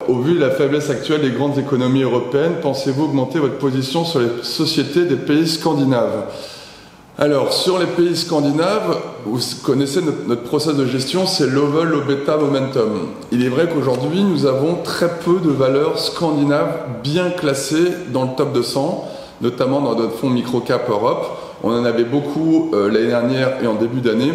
Au vu de la faiblesse actuelle des grandes économies européennes, pensez-vous augmenter votre position sur les sociétés des pays scandinaves? Alors, sur les pays scandinaves, vous connaissez notre process de gestion, c'est low vol, low beta, momentum. Il est vrai qu'aujourd'hui, nous avons très peu de valeurs scandinaves bien classées dans le top 200, notamment dans notre fonds microcap Europe. On en avait beaucoup l'année dernière et en début d'année.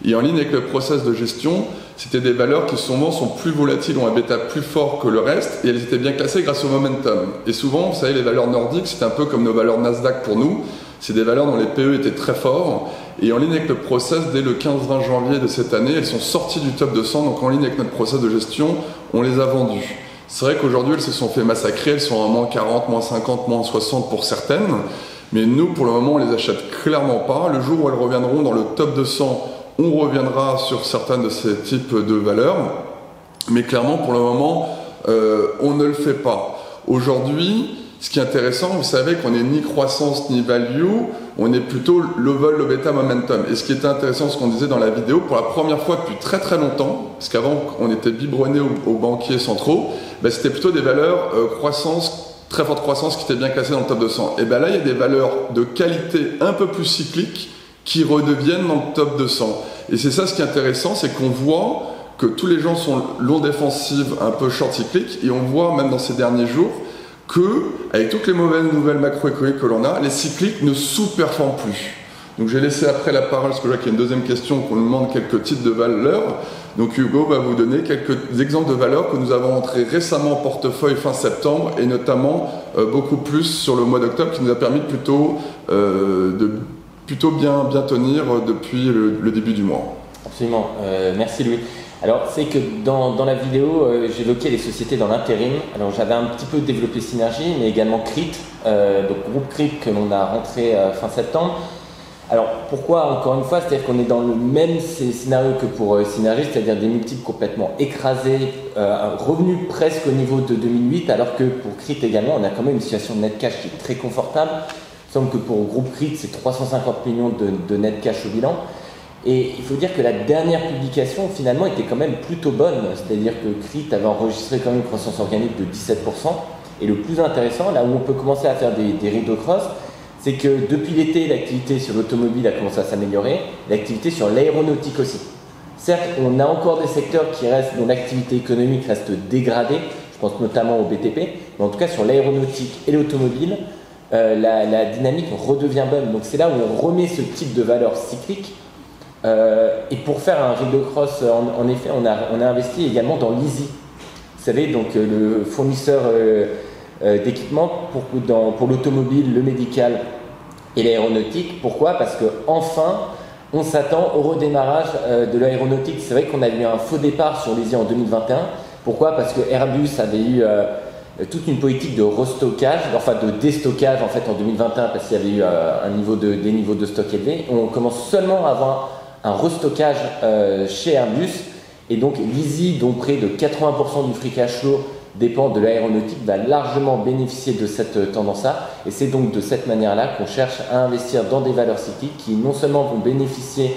Et en ligne avec le process de gestion, c'était des valeurs qui souvent sont plus volatiles, ont un bêta plus fort que le reste, et elles étaient bien classées grâce au momentum. Et souvent, vous savez, les valeurs nordiques, c'est un peu comme nos valeurs Nasdaq pour nous. C'est des valeurs dont les PE étaient très forts. Et en ligne avec le process, dès le 15-20 janvier de cette année, elles sont sorties du top 200. Donc en ligne avec notre process de gestion, on les a vendues. C'est vrai qu'aujourd'hui, elles se sont fait massacrer. Elles sont à moins 40, moins 50, moins 60 pour certaines. Mais nous, pour le moment, on les achète clairement pas. Le jour où elles reviendront dans le top 200, on reviendra sur certaines de ces types de valeurs. Mais clairement, pour le moment, on ne le fait pas. Aujourd'hui, ce qui est intéressant, vous savez qu'on n'est ni croissance ni value, on est plutôt low vol, low beta, momentum. Et ce qui était intéressant, ce qu'on disait dans la vidéo, pour la première fois depuis très très longtemps, parce qu'avant on était biberonné aux banquiers centraux, c'était plutôt des valeurs croissance, très forte croissance qui étaient bien classées dans le top 200. Et bien là, il y a des valeurs de qualité un peu plus cycliques qui redeviennent dans le top 200. Et c'est ça ce qui est intéressant, c'est qu'on voit que tous les gens sont long défensives, un peu short cycliques, et on voit même dans ces derniers jours que, avec toutes les mauvaises nouvelles macroéconomiques que l'on a, les cycliques ne sous-performent plus. Donc j'ai laissé après la parole, parce que je vois qu'il y a une deuxième question, qu'on nous demande quelques titres de valeurs. Donc Hugo va vous donner quelques exemples de valeurs que nous avons entrées récemment en portefeuille fin septembre, et notamment beaucoup plus sur le mois d'octobre, qui nous a permis de plutôt bien tenir depuis le début du mois. Absolument, merci Louis. Alors, c'est que dans la vidéo, j'évoquais les sociétés dans l'intérim. Alors, j'avais un petit peu développé Synergie, mais également Crit, donc groupe Crit que l'on a rentré fin septembre. Alors, pourquoi, encore une fois, c'est-à-dire qu'on est dans le même scénario que pour Synergie, c'est-à-dire des multiples complètement écrasés, revenus presque au niveau de 2008, alors que pour Crit également, on a quand même une situation de net cash qui est très confortable. Il semble que pour groupe Crit, c'est 350 millions de net cash au bilan. Et il faut dire que la dernière publication, finalement, était quand même plutôt bonne. C'est-à-dire que Crit avait enregistré quand même une croissance organique de 17%. Et le plus intéressant, là où on peut commencer à faire des rideau cross, c'est que depuis l'été, l'activité sur l'automobile a commencé à s'améliorer, l'activité sur l'aéronautique aussi. Certes, on a encore des secteurs dont l'activité économique reste dégradée, je pense notamment au BTP, mais en tout cas sur l'aéronautique et l'automobile, la dynamique redevient bonne. Donc c'est là où on remet ce type de valeur cyclique. Et pour faire un rideau cross, en effet, on a investi également dans l'Easy. Vous savez, donc le fournisseur d'équipements pour l'automobile, le médical et l'aéronautique. Pourquoi? Parce que enfin, on s'attend au redémarrage de l'aéronautique. C'est vrai qu'on a eu un faux départ sur l'Easy en 2021. Pourquoi? Parce que Airbus avait eu toute une politique de restockage, enfin de déstockage en fait en 2021 parce qu'il y avait eu des niveaux de stock élevés. On commence seulement à avoir un restockage chez Airbus, et donc l'Easy, dont près de 80% du free cash flow dépend de l'aéronautique, va largement bénéficier de cette tendance-là, et c'est donc de cette manière-là qu'on cherche à investir dans des valeurs cycliques qui non seulement vont bénéficier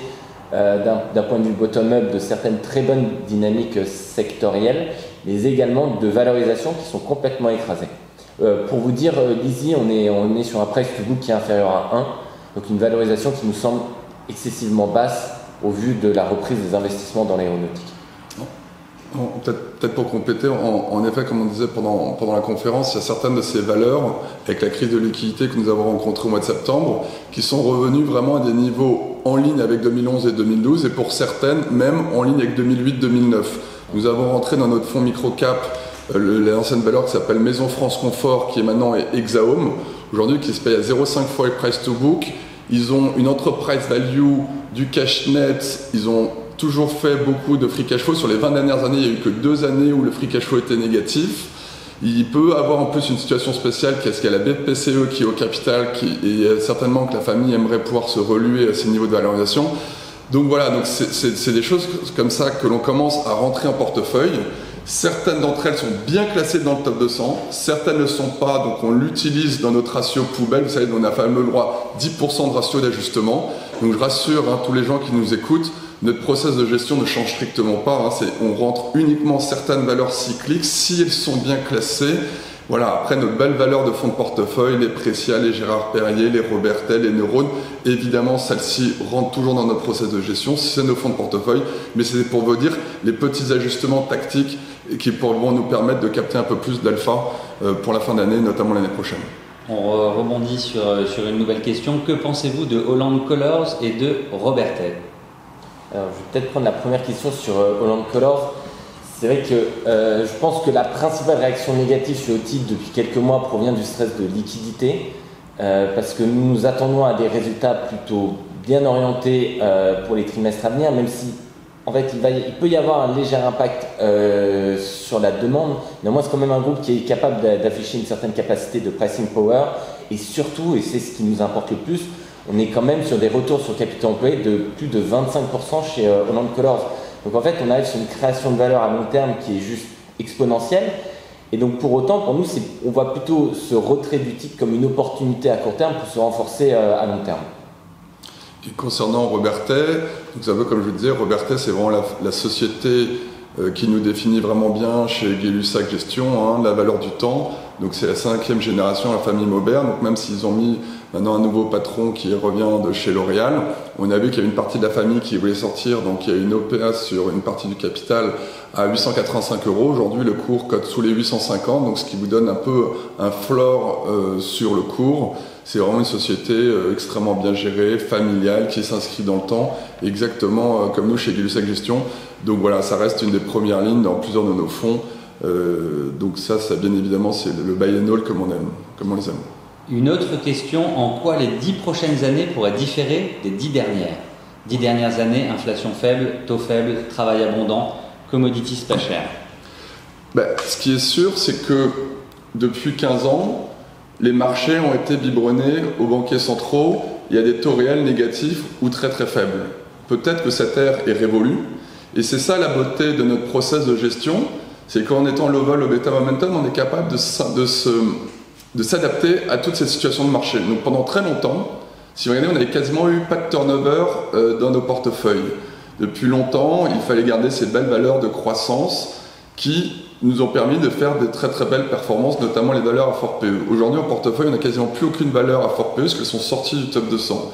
d'un point de vue bottom-up de certaines très bonnes dynamiques sectorielles, mais également de valorisations qui sont complètement écrasées. Pour vous dire, l'Easy, on est sur un price to book qui est inférieur à 1, donc une valorisation qui nous semble excessivement basse au vu de la reprise des investissements dans l'aéronautique. Peut-être pour compléter, en effet, comme on disait pendant la conférence, il y a certaines de ces valeurs, avec la crise de liquidité que nous avons rencontrée au mois de septembre, qui sont revenues vraiment à des niveaux en ligne avec 2011 et 2012, et pour certaines, même en ligne avec 2008-2009. Nous avons rentré dans notre fonds microcap l'ancienne valeur qui s'appelle Maison France Confort, qui est maintenant Exahome, aujourd'hui qui se paye à 0,5 fois le price to book. Ils ont une enterprise value, du cash net, ils ont toujours fait beaucoup de free cash flow. Sur les 20 dernières années, il n'y a eu que 2 années où le free cash flow était négatif. Il peut avoir en plus une situation spéciale qui est la BPCE qui est au capital, et certainement que la famille aimerait pouvoir se reluer à ces niveaux de valorisation. Donc voilà, donc c'est des choses comme ça que l'on commence à rentrer en portefeuille. Certaines d'entre elles sont bien classées dans le top 200, certaines ne le sont pas, donc on l'utilise dans notre ratio poubelle. Vous savez, on a fameux droit 10% de ratio d'ajustement. Donc je rassure tous les gens qui nous écoutent, Notre process de gestion ne change strictement pas. On rentre uniquement certaines valeurs cycliques si elles sont bien classées. Voilà, après nos belles valeurs de fonds de portefeuille, les Précia, les Gérard Perrier, les Robertet, les Neurones, évidemment celles-ci rentrent toujours dans notre process de gestion, c'est nos fonds de portefeuille, mais c'est pour vous dire les petits ajustements tactiques qui vont nous permettre de capter un peu plus d'alpha pour la fin d'année, notamment l'année prochaine. On rebondit sur une nouvelle question. Que pensez-vous de Holland Colors et de Robertet? Alors, je vais peut-être prendre la première question sur Holland Colors. C'est vrai que je pense que la principale réaction négative sur le titre depuis quelques mois provient du stress de liquidité parce que nous nous attendons à des résultats plutôt bien orientés pour les trimestres à venir, même si en fait il peut y avoir un léger impact sur la demande. Néanmoins, c'est quand même un groupe qui est capable d'afficher une certaine capacité de pricing power et surtout, et c'est ce qui nous importe le plus, on est quand même sur des retours sur capital employé de plus de 25% chez Holland Colors. Donc en fait, on arrive sur une création de valeur à long terme qui est juste exponentielle. Et donc pour autant, pour nous, on voit plutôt ce retrait du titre comme une opportunité à court terme pour se renforcer à long terme. Et concernant Robertet, donc un peu comme je vous disais, Robertet c'est vraiment la société qui nous définit vraiment bien chez Gay-Lussac Gestion, la valeur du temps. Donc c'est la 5e génération, la famille Maubert. Donc même s'ils ont mis maintenant un nouveau patron qui revient de chez L'Oréal, on a vu qu'il y a une partie de la famille qui voulait sortir, donc il y a une OPA sur une partie du capital à 885 €. Aujourd'hui, le cours cote sous les 850, donc ce qui vous donne un peu un floor sur le cours. C'est vraiment une société extrêmement bien gérée, familiale, qui s'inscrit dans le temps, exactement comme nous chez Gay-Lussac Gestion. Donc voilà, ça reste une des premières lignes dans plusieurs de nos fonds. Donc ça bien évidemment, c'est le buy and hold comme on les aime. Une autre question, en quoi les 10 prochaines années pourraient différer des 10 dernières? 10 dernières années, inflation faible, taux faible, travail abondant, commodities pas chères. Ce qui est sûr, c'est que depuis 15 ans, les marchés ont été biberonnés aux banquiers centraux. Il y a des taux réels négatifs ou très très faibles. Peut-être que cette ère est révolue. Et c'est ça la beauté de notre process de gestion, c'est qu'en étant low vol, low beta momentum, on est capable de s'adapter à toutes ces situations de marché. Donc pendant très longtemps, si vous regardez, on n'avait quasiment eu pas de turnover dans nos portefeuilles. Depuis longtemps, il fallait garder ces belles valeurs de croissance qui nous ont permis de faire de très très belles performances, notamment les valeurs à fort PE. Aujourd'hui en portefeuille, on n'a quasiment plus aucune valeur à fort PE parce qu'elles sont sorties du top 200.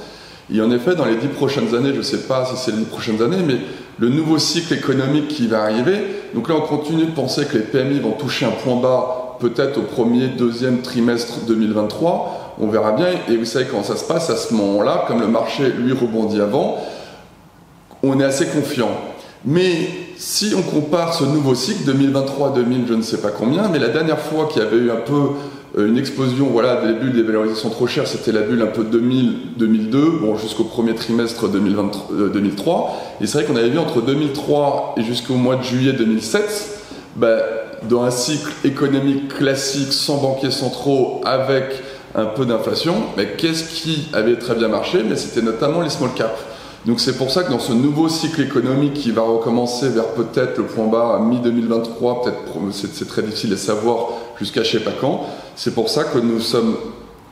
Et en effet, dans les 10 prochaines années, je ne sais pas si c'est les 10 prochaines années, mais le nouveau cycle économique qui va arriver, donc là on continue de penser que les PMI vont toucher un point bas peut-être au premier, deuxième trimestre 2023, on verra bien, et vous savez comment ça se passe à ce moment-là, comme le marché lui rebondit avant, on est assez confiant. Mais si on compare ce nouveau cycle, 2023-2000, je ne sais pas combien, mais la dernière fois qu'il y avait eu un peu une explosion, des bulles des valorisations trop chères, c'était la bulle un peu 2000-2002, jusqu'au premier trimestre 2003. Et c'est vrai qu'on avait vu entre 2003 et jusqu'au mois de juillet 2007, dans un cycle économique classique, sans banquiers centraux, avec un peu d'inflation, qu'est-ce qui avait très bien marché? Mais c'était notamment les small caps. Donc c'est pour ça que dans ce nouveau cycle économique qui va recommencer vers peut-être le point bas à mi-2023, peut-être c'est très difficile à savoir jusqu'à je ne sais pas quand, c'est pour ça que nous sommes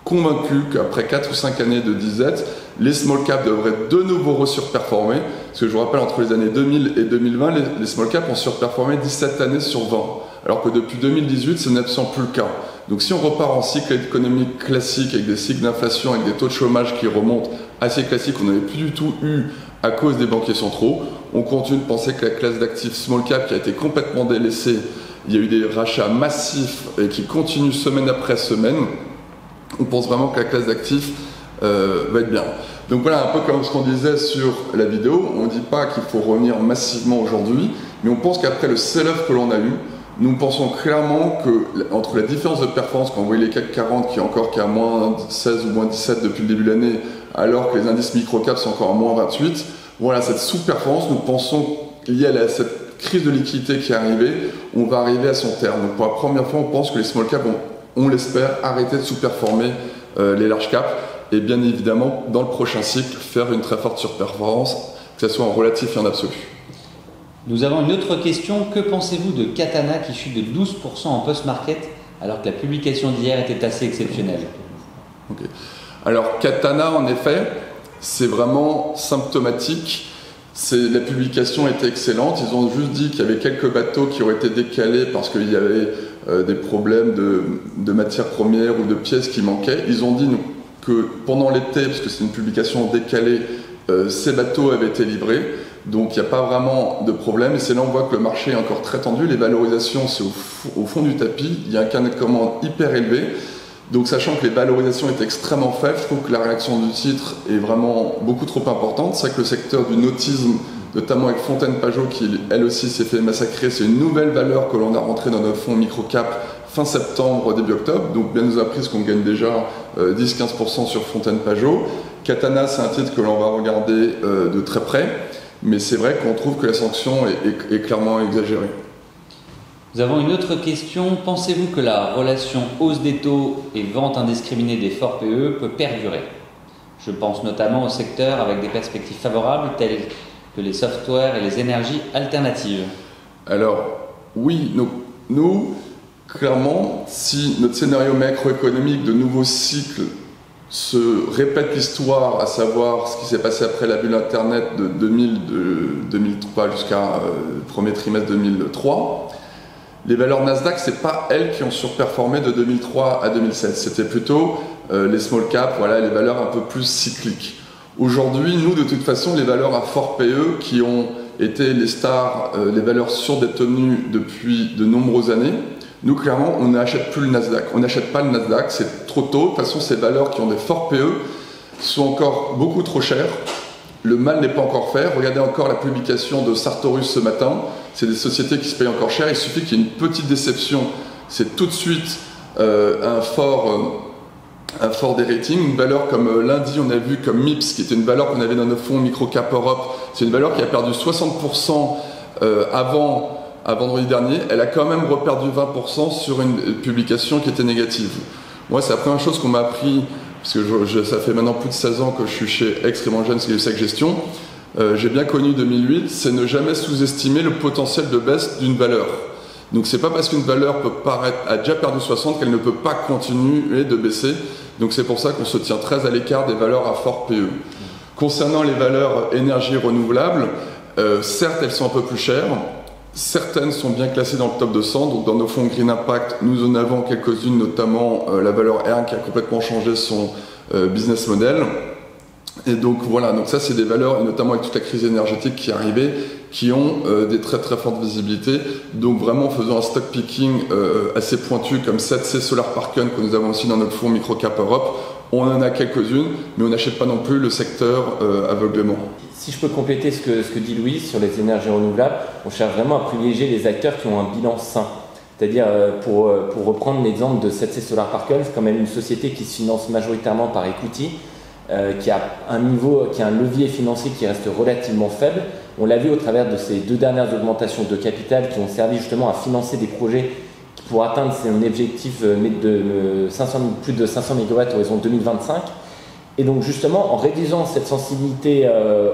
convaincus qu'après 4 ou 5 années de disette, les small caps devraient de nouveau resurperformer. Parce que je vous rappelle, entre les années 2000 et 2020, les small caps ont surperformé 17 années sur 20. Alors que depuis 2018, ce n'est absolument plus le cas. Donc si on repart en cycle économique classique avec des cycles d'inflation, avec des taux de chômage qui remontent assez classiques, qu'on n'avait plus du tout eu à cause des banquiers centraux, on continue de penser que la classe d'actifs small cap qui a été complètement délaissée, il y a eu des rachats massifs et qui continuent semaine après semaine, on pense vraiment que la classe d'actifs va être bien. Donc voilà, un peu comme ce qu'on disait sur la vidéo, on ne dit pas qu'il faut revenir massivement aujourd'hui, mais on pense qu'après le sell-off que l'on a eu, nous pensons clairement que entre la différence de performance, quand vous voyez les CAC 40 qui est à moins 16 ou moins 17 depuis le début de l'année, alors que les indices micro-cap sont encore à moins 28, cette sous-performance, nous pensons liée à cette crise de liquidité qui est arrivée, on va arriver à son terme. Donc pour la première fois, on pense que les small caps vont, on l'espère, arrêter de sous-performer les large caps et bien évidemment, dans le prochain cycle, faire une très forte surperformance, que ce soit en relatif et en absolu. Nous avons une autre question. Que pensez-vous de Katana qui chute de 12% en post-market alors que la publication d'hier était assez exceptionnelle? Alors Katana, en effet, c'est vraiment symptomatique La publication était excellente. Ils ont juste dit qu'il y avait quelques bateaux qui ont été décalés parce qu'il y avait des problèmes de matières premières ou de pièces qui manquaient. Ils ont dit que pendant l'été, parce que c'est une publication décalée, ces bateaux avaient été livrés. Donc il n'y a pas vraiment de problème. Et c'est là on voit que le marché est encore très tendu. Les valorisations, c'est au fond du tapis. Il y a un carnet de commandes hyper élevé. Donc sachant que les valorisations étaient extrêmement faibles, je trouve que la réaction du titre est vraiment beaucoup trop importante. C'est vrai que le secteur du nautisme, notamment avec Fontaine Pajot, qui elle aussi s'est fait massacrer, c'est une nouvelle valeur que l'on a rentrée dans notre fonds microcap fin septembre, début octobre. Donc bien nous a pris ce qu'on gagne déjà 10-15% sur Fontaine Pajot. Katana, c'est un titre que l'on va regarder de très près. Mais c'est vrai qu'on trouve que la sanction est clairement exagérée. Nous avons une autre question. Pensez-vous que la relation hausse des taux et vente indiscriminée des forts PE peut perdurer? Je pense notamment au secteur avec des perspectives favorables telles que les softwares et les énergies alternatives. Alors, oui, nous, clairement, si notre scénario macroéconomique de nouveau cycle se répète l'histoire, à savoir ce qui s'est passé après la bulle Internet de 2003 jusqu'à premier trimestre 2003, les valeurs Nasdaq, c'est pas elles qui ont surperformé de 2003 à 2007. C'était plutôt les small caps, voilà, les valeurs un peu plus cycliques. Aujourd'hui, nous, de toute façon, les valeurs à fort PE qui ont été les stars, les valeurs surdétenues depuis de nombreuses années, nous, clairement, on n'achète plus le Nasdaq. On n'achète pas le Nasdaq, c'est trop tôt. De toute façon, ces valeurs qui ont des forts PE sont encore beaucoup trop chères. Le mal n'est pas encore fait. Regardez encore la publication de Sartorius ce matin. C'est des sociétés qui se payent encore cher. Il suffit qu'il y ait une petite déception. C'est tout de suite un fort des ratings. Une valeur comme lundi, on a vu comme MIPS, qui était une valeur qu'on avait dans nos fonds Microcap Europe. C'est une valeur qui a perdu 60% avant vendredi dernier. Elle a quand même reperdu 20% sur une publication qui était négative. Moi, c'est la première chose qu'on m'a appris, parce que ça fait maintenant plus de 16 ans que je suis chez Extrêmement Jeune, c'est Sec Gestion. J'ai bien connu 2008, c'est ne jamais sous-estimer le potentiel de baisse d'une valeur. Donc c'est pas parce qu'une valeur a déjà perdu 60 qu'elle ne peut pas continuer de baisser. Donc c'est pour ça qu'on se tient très à l'écart des valeurs à fort PE. Concernant les valeurs énergie renouvelable, certes elles sont un peu plus chères. Certaines sont bien classées dans le top 200, donc dans nos fonds Green Impact, nous en avons quelques-unes, notamment la valeur R qui a complètement changé son business model. Et donc voilà, donc ça c'est des valeurs, et notamment avec toute la crise énergétique qui est arrivée, qui ont des très très fortes visibilités. Donc vraiment en faisant un stock picking assez pointu comme 7C Solar Parken que nous avons aussi dans notre fonds Microcap Europe, on en a quelques-unes, mais on n'achète pas non plus le secteur aveuglément. Si je peux compléter ce que dit Louis sur les énergies renouvelables, on cherche vraiment à privilégier les acteurs qui ont un bilan sain. C'est-à-dire, pour reprendre l'exemple de 7C Solar Parken, c'est quand même une société qui se finance majoritairement par equity, qui a un levier financier qui reste relativement faible. On l'a vu au travers de ces 2 dernières augmentations de capital qui ont servi justement à financer des projets pour atteindre son objectif de plus de 500 MW à horizon 2025. Et donc justement, en réduisant cette sensibilité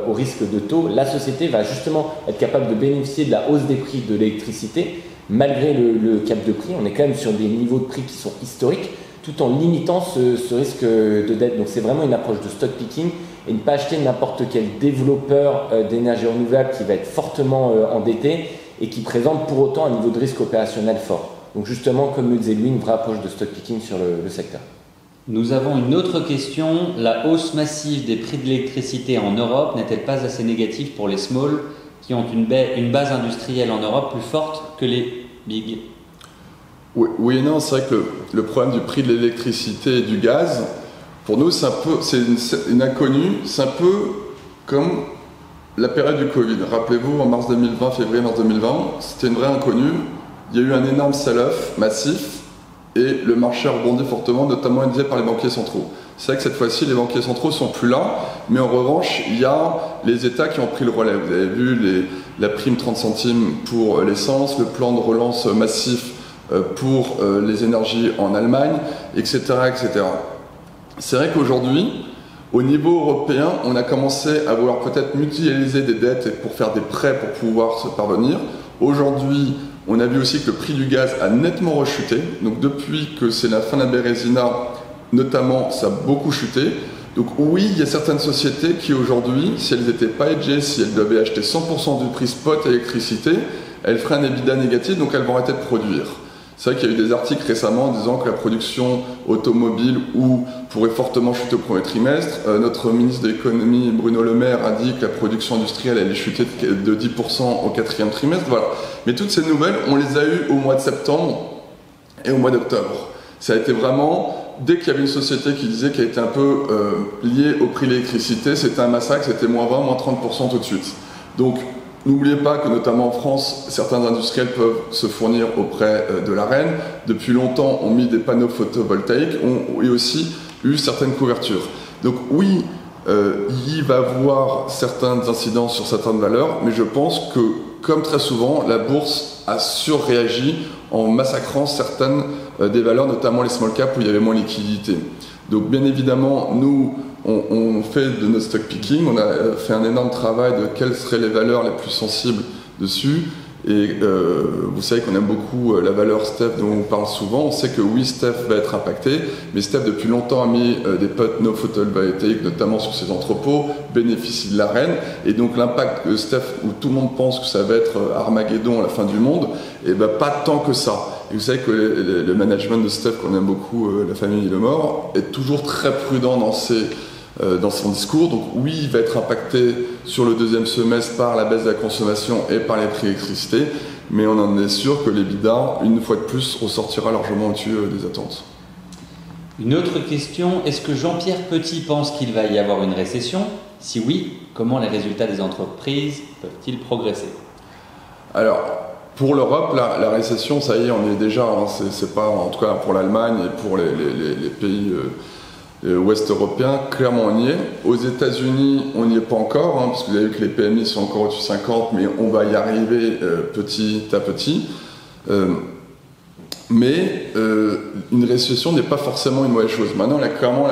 au risque de taux, la société va justement être capable de bénéficier de la hausse des prix de l'électricité, malgré le cap de prix. On est quand même sur des niveaux de prix qui sont historiques, tout en limitant ce risque de dette. Donc c'est vraiment une approche de stock picking et ne pas acheter n'importe quel développeur d'énergie renouvelable qui va être fortement endetté et qui présente pour autant un niveau de risque opérationnel fort. Donc justement, comme le disait Louis, une vraie approche de stock picking sur le secteur. Nous avons une autre question. La hausse massive des prix de l'électricité en Europe n'est-elle pas assez négative pour les small qui ont une base industrielle en Europe plus forte que les big? Oui et non, c'est vrai que le problème du prix de l'électricité et du gaz, pour nous, c'est une inconnue. C'est un peu comme la période du Covid. Rappelez-vous, en février-mars 2020, c'était une vraie inconnue. Il y a eu un énorme sell-off massif et le marché a rebondi fortement, notamment aidé par les banquiers centraux. C'est vrai que cette fois-ci, les banquiers centraux sont plus là, mais en revanche, il y a les États qui ont pris le relais. Vous avez vu la prime 30 centimes pour l'essence, le plan de relance massif pour les énergies en Allemagne, etc., etc. C'est vrai qu'aujourd'hui, au niveau européen, on a commencé à vouloir peut-être mutualiser des dettes pour faire des prêts pour pouvoir se parvenir. Aujourd'hui, on a vu aussi que le prix du gaz a nettement rechuté. Donc depuis que c'est la fin de la Bérésina, notamment, ça a beaucoup chuté. Donc oui, il y a certaines sociétés qui aujourd'hui, si elles n'étaient pas hedgées, si elles devaient acheter 100% du prix spot électricité, elles feraient un EBITDA négatif, donc elles vont arrêter de produire. C'est vrai qu'il y a eu des articles récemment disant que la production automobile pourrait fortement chuter au premier trimestre. Notre ministre de l'économie, Bruno Le Maire, a dit que la production industrielle allait chuter de 10% au quatrième trimestre. Voilà. Mais toutes ces nouvelles, on les a eues au mois de septembre et au mois d'octobre. Ça a été vraiment, dès qu'il y avait une société qui disait qu'elle était un peu liée au prix de l'électricité, c'était un massacre, c'était moins 20, moins 30% tout de suite. Donc, n'oubliez pas que notamment en France, certains industriels peuvent se fournir auprès de l'AREN. Depuis longtemps, ont mis des panneaux photovoltaïques, ont aussi eu certaines couvertures. Donc oui, il va y avoir certaines incidences sur certaines valeurs, mais je pense que, comme très souvent, la bourse a surréagi en massacrant certaines des valeurs, notamment les small caps où il y avait moins de liquidité. Donc bien évidemment, nous, on fait de notre stock picking, on a fait un énorme travail de quelles seraient les valeurs les plus sensibles dessus. Et vous savez qu'on aime beaucoup la valeur Steph dont on parle souvent. On sait que oui, Steph va être impacté, mais Steph depuis longtemps a mis des panneaux photovoltaïques, notamment sur ses entrepôts, bénéficie de l'AREN. Et donc l'impact de Steph, où tout le monde pense que ça va être Armageddon à la fin du monde, et ben pas tant que ça. Et vous savez que le management de Steph, qu'on aime beaucoup, la famille Lemort, est toujours très prudent dans son discours. Donc oui, il va être impacté sur le deuxième semestre par la baisse de la consommation et par les prix d'électricité, mais on en est sûr que l'EBITDA, une fois de plus, ressortira largement au-dessus des attentes. Une autre question, est-ce que Jean-Pierre Petit pense qu'il va y avoir une récession? Si oui, comment les résultats des entreprises peuvent-ils progresser? Alors, pour l'Europe, la récession, ça y est, on y est déjà, hein, c'est pas, en tout cas pour l'Allemagne et pour les pays ouest européens, clairement on y est. Aux États-Unis, on n'y est pas encore, hein, parce que vous avez vu que les PMI sont encore au-dessus de 50, mais on va y arriver petit à petit. Mais une récession n'est pas forcément une mauvaise chose. Maintenant, là, clairement,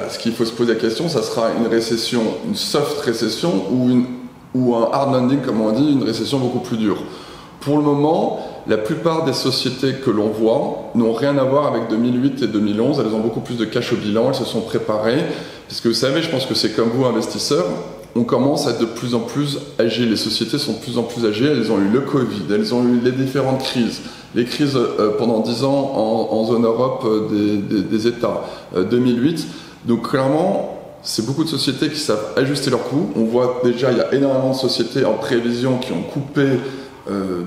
ce qu'il faut se poser la question, ça sera une récession, une soft récession ou un hard landing, comme on dit, une récession beaucoup plus dure. Pour le moment, la plupart des sociétés que l'on voit n'ont rien à voir avec 2008 et 2011. Elles ont beaucoup plus de cash au bilan, elles se sont préparées. Parce que vous savez, je pense que c'est comme vous, investisseurs, on commence à être de plus en plus âgés. Les sociétés sont de plus en plus âgées. Elles ont eu le Covid, elles ont eu les différentes crises. Les crises pendant 10 ans en zone Europe des États, 2008. Donc clairement, c'est beaucoup de sociétés qui savent ajuster leurs coûts. On voit déjà, il y a énormément de sociétés en prévision qui ont coupé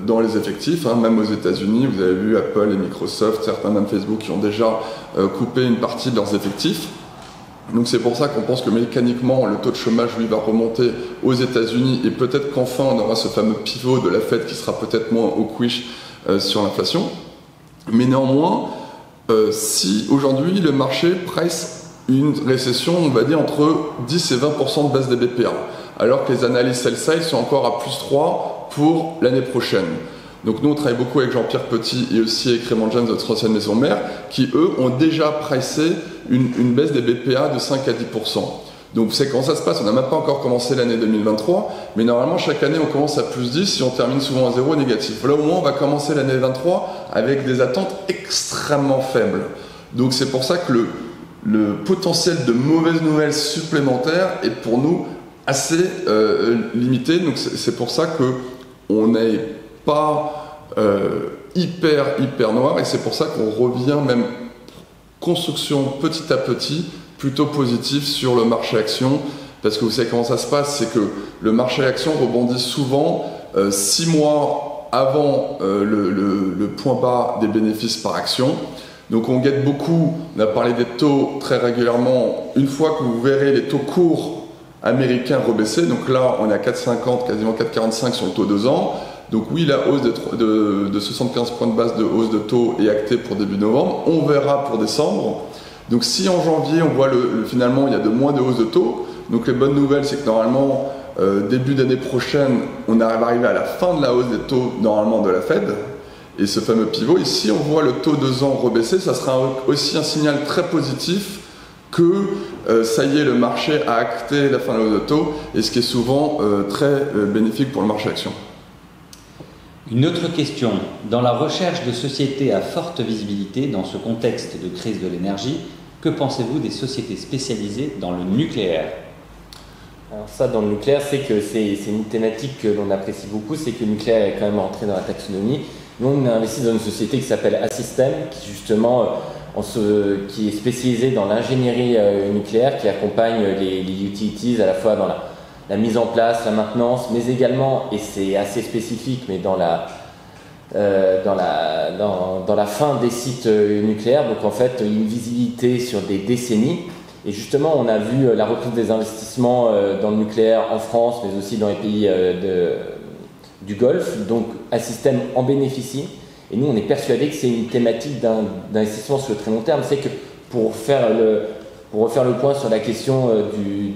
dans les effectifs, hein, même aux États-Unis, vous avez vu Apple et Microsoft, certains même Facebook qui ont déjà coupé une partie de leurs effectifs. Donc c'est pour ça qu'on pense que mécaniquement le taux de chômage lui va remonter aux États-Unis et peut-être qu'enfin on aura ce fameux pivot de la Fed qui sera peut-être moins hawkish sur l'inflation. Mais néanmoins, si aujourd'hui le marché price une récession, on va dire entre 10 et 20% de baisse des BPA, alors que les analyses sell-side sont encore à plus 3 pour l'année prochaine. Donc nous on travaille beaucoup avec Jean-Pierre Petit et aussi avec Raymond James de notre ancienne maison mère, qui eux ont déjà pricé une baisse des BPA de 5 à 10%. Donc vous savez comment ça se passe, on n'a même pas encore commencé l'année 2023, mais normalement chaque année on commence à plus 10 si on termine souvent à 0 négatif. Là au moins on va commencer l'année 23 avec des attentes extrêmement faibles. Donc c'est pour ça que le potentiel de mauvaises nouvelles supplémentaires est pour nous assez limité. Donc c'est pour ça qu'on n'est pas hyper noir, et c'est pour ça qu'on revient même construction petit à petit plutôt positif sur le marché action, parce que vous savez comment ça se passe, c'est que le marché action rebondit souvent 6 mois avant le point bas des bénéfices par action. Donc on guette beaucoup, on a parlé des taux très régulièrement, une fois que vous verrez les taux courts américains rebaisser, donc là on est à 4,50, quasiment 4,45 sur le taux 2 ans. Donc oui, la hausse de 75 points de base de hausse de taux est actée pour début novembre. On verra pour décembre. Donc si en janvier on voit finalement il y a de moins de hausse de taux, donc les bonnes nouvelles c'est que normalement début d'année prochaine on arrive à la fin de la hausse des taux normalement de la Fed et ce fameux pivot. Et si on voit le taux 2 ans rebaisser, ça sera aussi un signal très positif que ça y est, le marché a acté la fin de la hausse de taux, et ce qui est souvent très bénéfique pour le marché action. Une autre question. Dans la recherche de sociétés à forte visibilité, dans ce contexte de crise de l'énergie, Que pensez-vous des sociétés spécialisées dans le nucléaire? Alors ça, dans le nucléaire, c'est une thématique que l'on apprécie beaucoup, c'est que le nucléaire est quand même rentré dans la taxonomie. Nous, on a investi dans une société qui s'appelle Assystem, qui justement qui est spécialisée dans l'ingénierie nucléaire, qui accompagne les utilities à la fois dans la mise en place, la maintenance, mais également, et c'est assez spécifique, mais dans la fin des sites nucléaires, donc en fait une visibilité sur des décennies. Et justement, on a vu la reprise des investissements dans le nucléaire en France, mais aussi dans les pays du Golfe. Donc, Assystem en bénéficie. Et nous, on est persuadés que c'est une thématique d'investissement sur le très long terme. C'est que pour refaire le point sur la question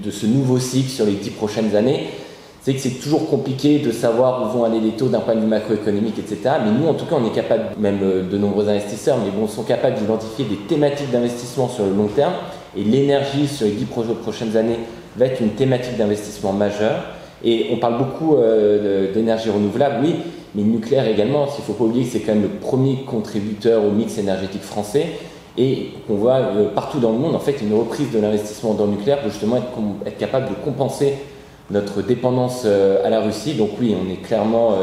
de ce nouveau cycle sur les 10 prochaines années, c'est que c'est toujours compliqué de savoir où vont aller les taux d'un point de vue macroéconomique, etc. Mais nous, en tout cas, on est capable, même de nombreux investisseurs, mais bon, sont capables d'identifier des thématiques d'investissement sur le long terme. Et l'énergie sur les 10 prochaines années va être une thématique d'investissement majeure. Et on parle beaucoup d'énergie renouvelable, oui, mais le nucléaire également. Il ne faut pas oublier que c'est quand même le premier contributeur au mix énergétique français. Et on voit partout dans le monde, en fait, une reprise de l'investissement dans le nucléaire pour justement être capable de compenser notre dépendance à la Russie. Donc oui, on est clairement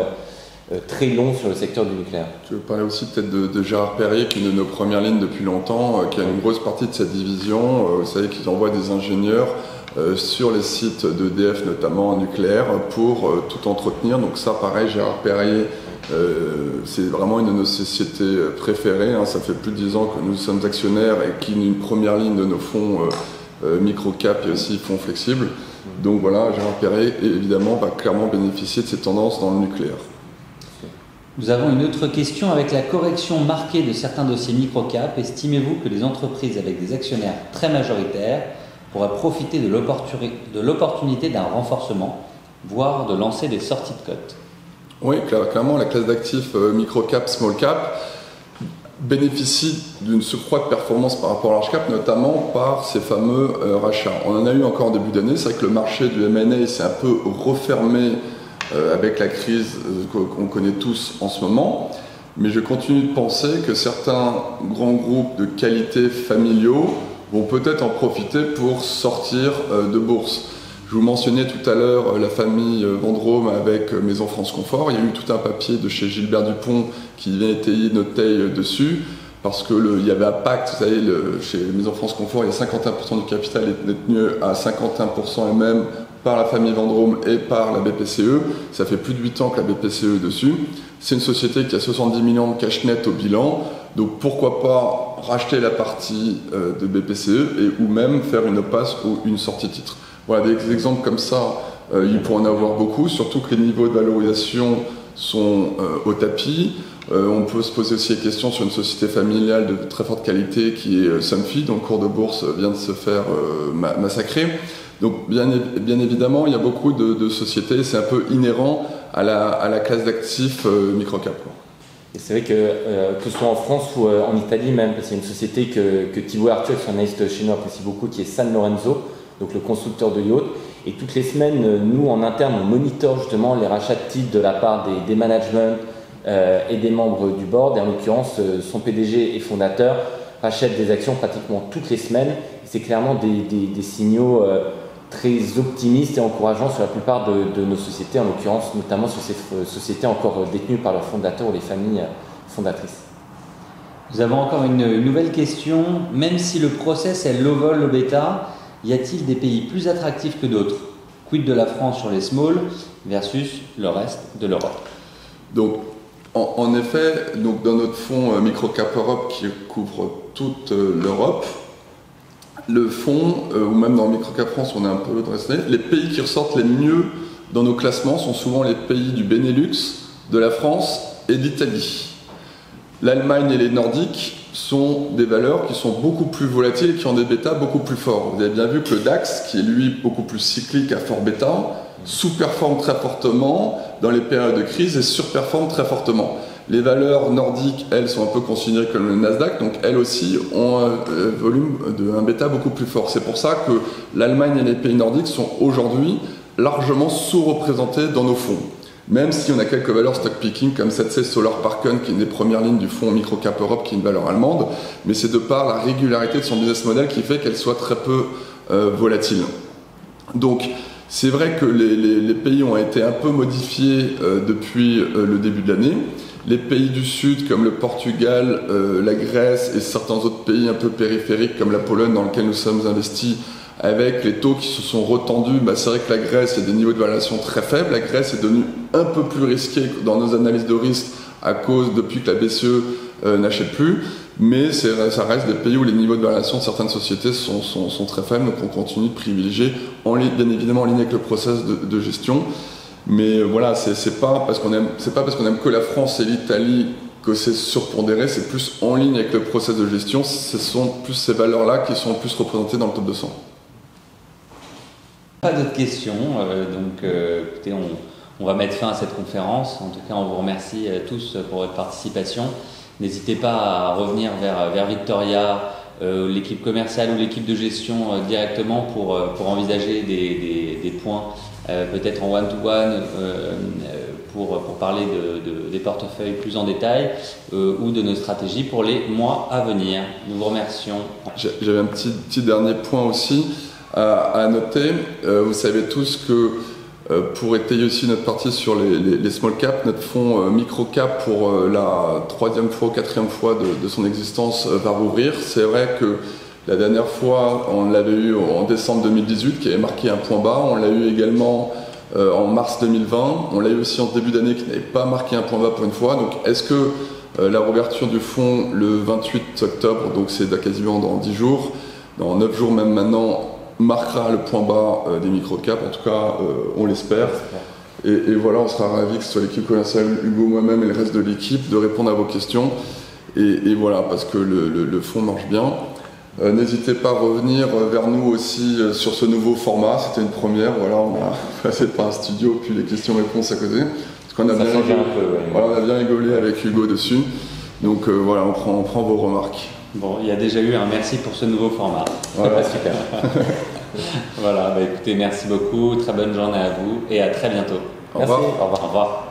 très long sur le secteur du nucléaire. Tu veux parler aussi peut-être de Gérard Perrier, qui est une de nos premières lignes depuis longtemps, qui a une grosse partie de cette division. Vous savez qu'ils envoient des ingénieurs sur les sites d'EDF, notamment en nucléaire, pour tout entretenir. Donc ça, pareil, Gérard Perrier, c'est vraiment une de nos sociétés préférées. Ça fait plus de 10 ans que nous sommes actionnaires et qui est une première ligne de nos fonds micro-cap et aussi fonds flexibles. Donc voilà, Gérard Perrier, évidemment, va clairement bénéficier de ces tendances dans le nucléaire. Nous avons une autre question. Avec la correction marquée de certains dossiers micro-cap, estimez-vous que les entreprises avec des actionnaires très majoritaires pourraient profiter de l'opportunité d'un renforcement, voire de lancer des sorties de cote? Oui, clairement, la classe d'actifs micro-cap, small-cap bénéficie d'une surcroît de performance par rapport à large cap, notamment par ces fameux rachats. On en a eu encore en début d'année. C'est vrai que le marché du M&A s'est un peu refermé avec la crise qu'on connaît tous en ce moment. Mais je continue de penser que certains grands groupes de qualité familiaux vont peut-être en profiter pour sortir de bourse. Je vous mentionnais tout à l'heure la famille Vendôme avec Maison France Confort. Il y a eu tout un papier de chez Gilbert Dupont qui vient étayer notre taille dessus, parce qu'il y avait un pacte, vous savez, chez Maison France Confort, il y a 51% du capital est détenu à 51% et même par la famille Vendôme et par la BPCE. Ça fait plus de 8 ans que la BPCE est dessus. C'est une société qui a 70 millions de cash net au bilan, donc pourquoi pas racheter la partie de BPCE ou même faire une passe ou une sortie titre. Voilà, des exemples comme ça, il peut en avoir beaucoup, surtout que les niveaux de valorisation sont au tapis. On peut se poser aussi des questions sur une société familiale de très forte qualité qui est Somfy, dont le cours de bourse vient de se faire massacrer. Donc bien évidemment, il y a beaucoup de sociétés, c'est un peu inhérent à la classe d'actifs microcap. Et c'est vrai que ce soit en France ou en Italie même, parce qu'il y a une société que Thibaut Arthur, qui est un analyste chez nous, apprécie beaucoup, qui est San Lorenzo, donc le constructeur de yachts. Et toutes les semaines, nous en interne, on monitore justement les rachats de titres de la part des managements et des membres du board. Et en l'occurrence, son PDG et fondateur rachètent des actions pratiquement toutes les semaines. C'est clairement des signaux très optimistes et encourageants sur la plupart de nos sociétés, en l'occurrence notamment sur ces sociétés encore détenues par leurs fondateurs ou les familles fondatrices. Nous avons encore une nouvelle question. Même si le process est low vol, low bêta, y a-t-il des pays plus attractifs que d'autres? Quid de la France sur les small versus le reste de l'Europe? Donc, en effet, donc dans notre fonds Microcap Europe qui couvre toute l'Europe, le fonds, ou même dans Microcap France, on est un peu dressé, les pays qui ressortent les mieux dans nos classements sont souvent les pays du Benelux, de la France et d'Italie. L'Allemagne et les Nordiques sont des valeurs qui sont beaucoup plus volatiles et qui ont des bêtas beaucoup plus forts. Vous avez bien vu que le DAX, qui est lui beaucoup plus cyclique à fort bêta, sous-performe très fortement dans les périodes de crise et surperforme très fortement. Les valeurs nordiques, elles, sont un peu considérées comme le Nasdaq, donc elles aussi ont un volume un bêta beaucoup plus fort. C'est pour ça que l'Allemagne et les pays nordiques sont aujourd'hui largement sous-représentés dans nos fonds. Même si on a quelques valeurs stock picking comme 7C Solar Parken, qui est une des premières lignes du fonds Microcap Europe, qui est une valeur allemande, mais c'est de par la régularité de son business model qui fait qu'elle soit très peu volatile. Donc c'est vrai que les pays ont été un peu modifiés depuis le début de l'année. Les pays du Sud comme le Portugal, la Grèce et certains autres pays un peu périphériques comme la Pologne dans lesquels nous sommes investis, avec les taux qui se sont retendus, c'est vrai que la Grèce, il y a des niveaux de variation très faibles. La Grèce est devenue un peu plus risquée dans nos analyses de risque à cause, depuis que la BCE n'achète plus. Mais ça reste des pays où les niveaux de variation de certaines sociétés sont très faibles, donc on continue de privilégier, bien évidemment en ligne avec le process de gestion. Mais voilà, c'est pas parce qu'on aime que la France et l'Italie que c'est surpondéré, c'est plus en ligne avec le process de gestion. Ce sont plus ces valeurs-là qui sont plus représentées dans le top 200. Pas d'autres questions, écoutez, on va mettre fin à cette conférence. En tout cas, on vous remercie tous pour votre participation. N'hésitez pas à revenir vers Victoria, l'équipe commerciale ou l'équipe de gestion directement pour envisager des points, peut-être en one-to-one, pour parler des portefeuilles plus en détail ou de nos stratégies pour les mois à venir. Nous vous remercions. J'avais un petit dernier point aussi à noter. Vous savez tous que pour étayer aussi notre partie sur les small caps, notre fonds microcap pour la 3e fois ou 4e fois de son existence va rouvrir. C'est vrai que la dernière fois, on l'avait eu en décembre 2018 qui avait marqué un point bas. On l'a eu également en mars 2020. On l'a eu aussi en début d'année qui n'avait pas marqué un point bas pour une fois. Donc est-ce que la rouverture du fonds le 28 octobre, donc c'est quasiment dans 10 jours, dans 9 jours même maintenant, marquera le point bas des microcaps, en tout cas on l'espère. Et voilà, on sera ravis que ce soit l'équipe commerciale, Hugo, moi-même et le reste de l'équipe, de répondre à vos questions. Et voilà, parce que le fonds marche bien. N'hésitez pas à revenir vers nous aussi sur ce nouveau format, c'était une première, voilà, on a passé par un studio, puis les questions-réponses à côté. Parce qu'on a bien rigolé, voilà, on a bien rigolé avec Hugo dessus. Donc voilà, on prend vos remarques. Bon, il y a déjà eu un merci pour ce nouveau format. Voilà. Super. Voilà, écoutez, merci beaucoup, très bonne journée à vous et à très bientôt. Au revoir. Merci. Au revoir. Au revoir.